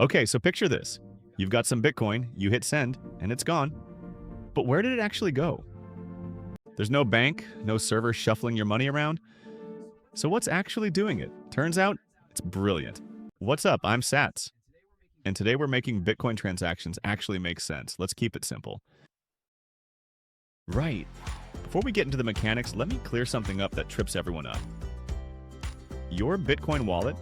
Okay, so picture this. You've got some Bitcoin, you hit send, and it's gone. But where did it actually go? There's no bank, no server shuffling your money around. So what's actually doing it? Turns out, it's brilliant. What's up? I'm Sats. And today we're making Bitcoin transactions actually make sense. Let's keep it simple. Right. Before we get into the mechanics, let me clear something up that trips everyone up. Your Bitcoin wallet,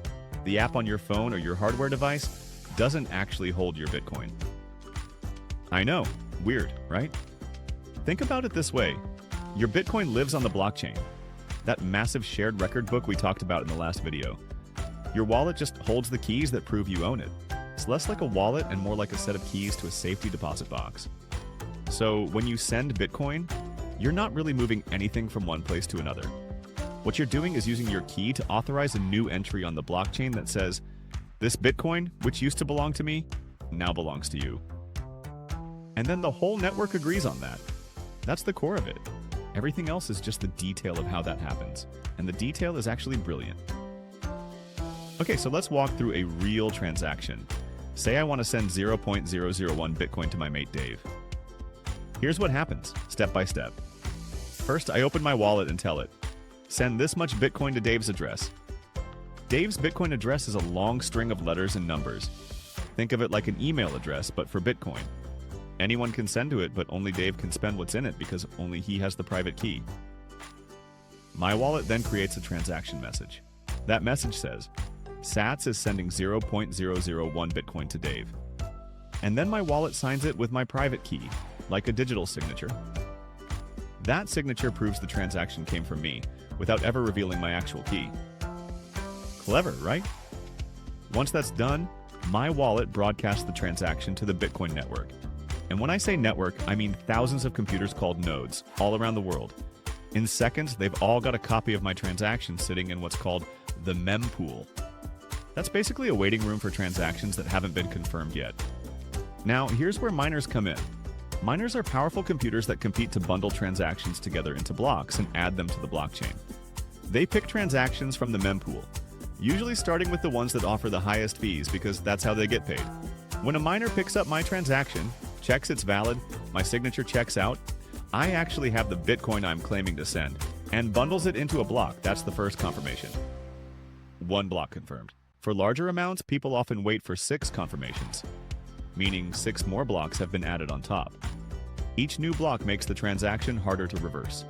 the app on your phone or your hardware device, doesn't actually hold your Bitcoin. I know, weird, right? Think about it this way. Your Bitcoin lives on the blockchain, that massive shared record book we talked about in the last video. Your wallet just holds the keys that prove you own it. It's less like a wallet and more like a set of keys to a safety deposit box. So when you send Bitcoin, you're not really moving anything from one place to another. What you're doing is using your key to authorize a new entry on the blockchain that says, this Bitcoin, which used to belong to me, now belongs to you. And then the whole network agrees on that. That's the core of it. Everything else is just the detail of how that happens. And the detail is actually brilliant. Okay, so let's walk through a real transaction. Say I want to send 0.001 Bitcoin to my mate Dave. Here's what happens, step by step. First, I open my wallet and tell it, send this much Bitcoin to Dave's address. Dave's Bitcoin address is a long string of letters and numbers. Think of it like an email address, but for Bitcoin. Anyone can send to it, but only Dave can spend what's in it because only he has the private key. My wallet then creates a transaction message. That message says, Sats is sending 0.001 Bitcoin to Dave. And then my wallet signs it with my private key, like a digital signature. That signature proves the transaction came from me, without ever revealing my actual key. Clever, right? Once that's done, my wallet broadcasts the transaction to the Bitcoin network. And when I say network, I mean thousands of computers called nodes, all around the world. In seconds, they've all got a copy of my transaction sitting in what's called the mempool. That's basically a waiting room for transactions that haven't been confirmed yet. Now, here's where miners come in. Miners are powerful computers that compete to bundle transactions together into blocks and add them to the blockchain. They pick transactions from the mempool, usually starting with the ones that offer the highest fees because that's how they get paid. When a miner picks up my transaction, checks it's valid, my signature checks out, I actually have the Bitcoin I'm claiming to send, and bundles it into a block. That's the first confirmation. 1 block confirmed. For larger amounts, people often wait for 6 confirmations, meaning 6 more blocks have been added on top. Each new block makes the transaction harder to reverse.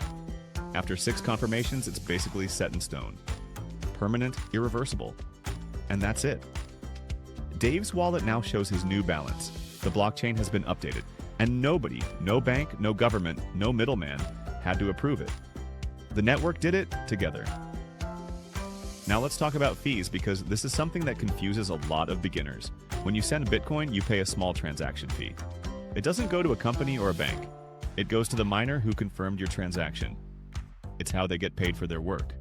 After 6 confirmations, it's basically set in stone. Permanent, irreversible. And that's it. Dave's wallet now shows his new balance. The blockchain has been updated, and nobody, no bank, no government, no middleman, had to approve it. The network did it together. Now let's talk about fees because this is something that confuses a lot of beginners. When you send Bitcoin, you pay a small transaction fee. It doesn't go to a company or a bank. It goes to the miner who confirmed your transaction. It's how they get paid for their work.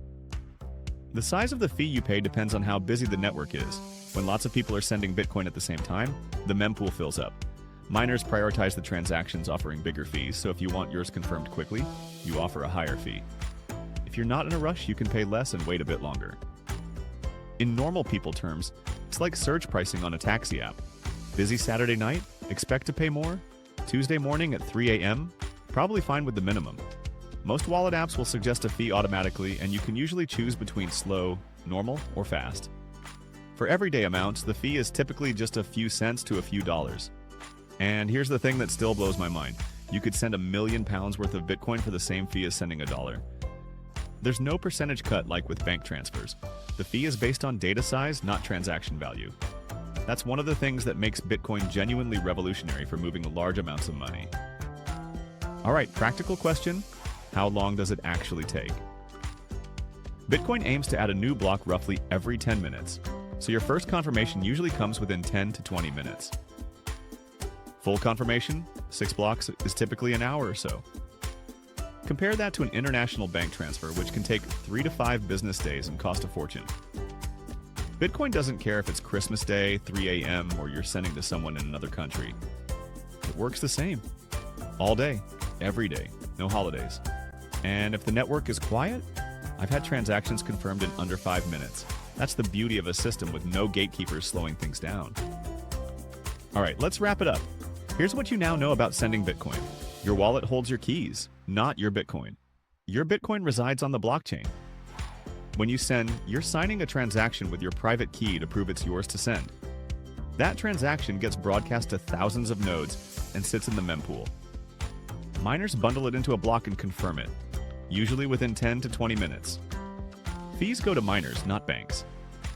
The size of the fee you pay depends on how busy the network is. When lots of people are sending Bitcoin at the same time, the mempool fills up. Miners prioritize the transactions offering bigger fees, so if you want yours confirmed quickly, you offer a higher fee. If you're not in a rush, you can pay less and wait a bit longer. In normal people terms, it's like surge pricing on a taxi app. Busy Saturday night? Expect to pay more? Tuesday morning at 3 a.m.? Probably fine with the minimum. Most wallet apps will suggest a fee automatically, and you can usually choose between slow, normal, or fast. For everyday amounts, the fee is typically just a few cents to a few dollars. And here's the thing that still blows my mind. You could send £1 million worth of Bitcoin for the same fee as sending $1. There's no percentage cut like with bank transfers. The fee is based on data size, not transaction value. That's one of the things that makes Bitcoin genuinely revolutionary for moving large amounts of money. All right, practical question. How long does it actually take? Bitcoin aims to add a new block roughly every 10 minutes, so your first confirmation usually comes within 10 to 20 minutes. Full confirmation, 6 blocks, is typically an hour or so. Compare that to an international bank transfer, which can take 3 to 5 business days and cost a fortune. Bitcoin doesn't care if it's Christmas Day, 3 a.m., or you're sending to someone in another country. It works the same. All day, every day, no holidays. And if the network is quiet, I've had transactions confirmed in under 5 minutes. That's the beauty of a system with no gatekeepers slowing things down. All right, let's wrap it up. Here's what you now know about sending Bitcoin. Your wallet holds your keys, not your Bitcoin. Your Bitcoin resides on the blockchain. When you send, you're signing a transaction with your private key to prove it's yours to send. That transaction gets broadcast to thousands of nodes and sits in the mempool. Miners bundle it into a block and confirm it, usually within 10 to 20 minutes. Fees go to miners, not banks,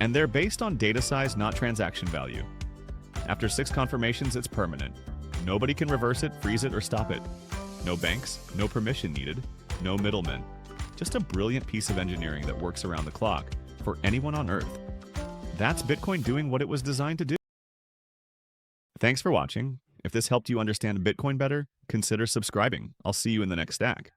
and they're based on data size, not transaction value. After 6 confirmations, it's permanent. Nobody can reverse it, freeze it, or stop it. No banks, no permission needed, no middlemen. Just a brilliant piece of engineering that works around the clock for anyone on Earth. That's Bitcoin doing what it was designed to do. Thanks for watching. If this helped you understand Bitcoin better, consider subscribing. I'll see you in the next stack.